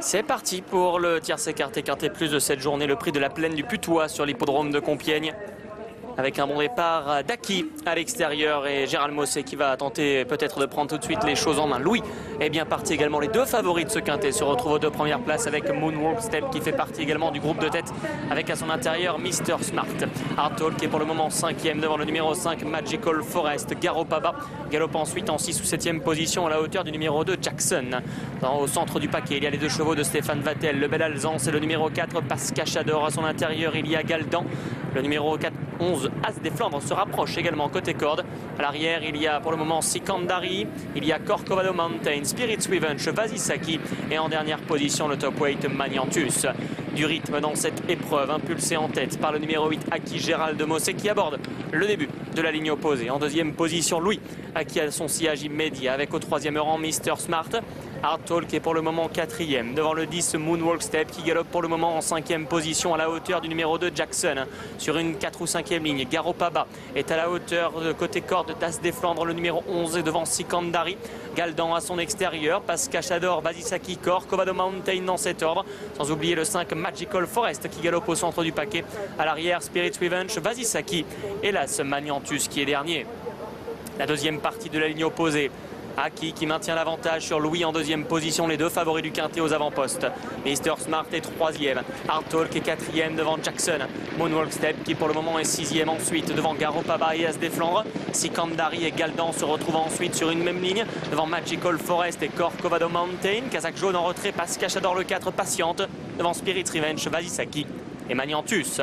C'est parti pour le tierce écarté quintet plus de cette journée, le prix de la plaine du Putois sur l'hippodrome de Compiègne. Avec un bon départ d'Aki à l'extérieur et Gérald Mossé qui va tenter peut-être de prendre tout de suite les choses en main. Louis est bien parti également. Les deux favoris de ce quintet se retrouvent aux deux premières places avec Moonwalk Step qui fait partie également du groupe de tête avec à son intérieur Mr Smart. Hardtalk qui est pour le moment 5e devant le numéro 5 Magical Forest. Garopaba galope ensuite en 6 ou 7e position à la hauteur du numéro 2 Jackson. Au centre du paquet il y a les deux chevaux de Stéphane Vattel. Le bel Alzance et le numéro 4 Pascachador. À son intérieur il y a Galdan. Le numéro 11 As des Flandres se rapproche également côté corde. À l'arrière, il y a pour le moment Sikandari, il y a Corcovado Mountain, Spirit Revenge, Vasisaki et en dernière position le top weight Maniantus. Du rythme dans cette épreuve, impulsé en tête par le numéro 8 Aki Gérald Mossé qui aborde le début de la ligne opposée. En deuxième position, Louis Aki a son sillage immédiat avec au troisième rang Mr Smart. Hardtalk est pour le moment 4e devant le 10 Moonwalk Step qui galope pour le moment en 5e position à la hauteur du numéro 2 Jackson. Sur une 4 ou 5e ligne, Garopaba est à la hauteur de côté corde d'As des Flandres, le numéro 11 est devant Sikandari. Galdan à son extérieur, Pascachador, Vasisaki, Corcovado Mountain dans cet ordre. Sans oublier le 5 Magical Forest qui galope au centre du paquet. À l'arrière, Spirit Revenge, Vasisaki et là ce Maniantus qui est dernier. La deuxième partie de la ligne opposée. Aki qui maintient l'avantage sur Louis en deuxième position, les deux favoris du quintet aux avant-postes. Mr Smart est 3e, Hardtalk est 4e devant Jackson. Moonwalk Step qui pour le moment est 6e ensuite devant Garopaba et As des Flandres. Sikandari et Galdan se retrouvent ensuite sur une même ligne devant Magical Forest et Corcovado Mountain. Kazakh jaune en retrait, Pascachador le 4 patiente devant Spirit Revenge, Vasisaki et Maniantus.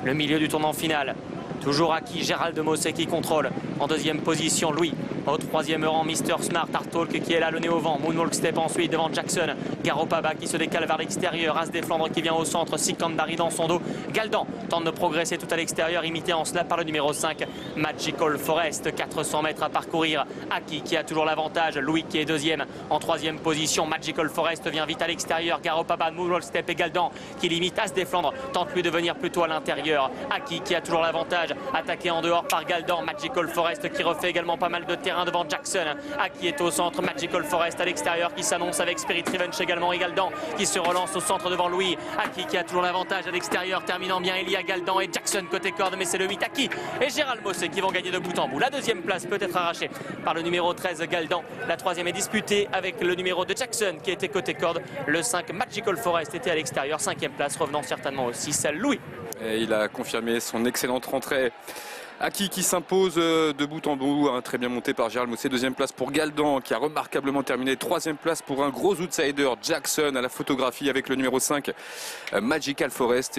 Le milieu du tournant final. Toujours Aki, Gérald Mossé qui contrôle. En deuxième position, Louis. Au troisième rang, Mr Smart, Hardtalk qui est là, le nez au vent. Moonwalk Step ensuite devant Jackson. Garopaba qui se décale vers l'extérieur. As des Flandres qui vient au centre. Sikandari dans son dos. Galdan tente de progresser tout à l'extérieur, imité en cela par le numéro 5. Magical Forest, 400 mètres à parcourir. Aki qui a toujours l'avantage. Louis qui est deuxième. En troisième position, Magical Forest vient vite à l'extérieur. Garopaba, Moonwalk Step et Galdan qui limite As des Flandres. Tente lui de venir plutôt à l'intérieur. Aki qui a toujours l'avantage. Attaqué en dehors par Galdan. Magical Forest qui refait également pas mal de terrain devant Jackson. Aki est au centre, Magical Forest à l'extérieur qui s'annonce avec Spirit Revenge également et Galdan qui se relance au centre devant Louis. Aki qui a toujours l'avantage à l'extérieur, terminant bien il y a Galdan et Jackson côté corde, mais c'est le 8 Aki et Gérald Mossé qui vont gagner de bout en bout. La deuxième place peut être arrachée par le numéro 13 Galdan. La troisième est disputée avec le numéro de Jackson qui était côté corde. Le 5 Magical Forest était à l'extérieur. Cinquième place revenant certainement aussi celle Louis. Et il a confirmé son excellente rentrée. Aki qui s'impose de bout en bout, hein, très bien monté par Gérald Mossé. Deuxième place pour Galdan qui a remarquablement terminé. Troisième place pour un gros outsider, Jackson à la photographie avec le numéro 5 Magical Forest.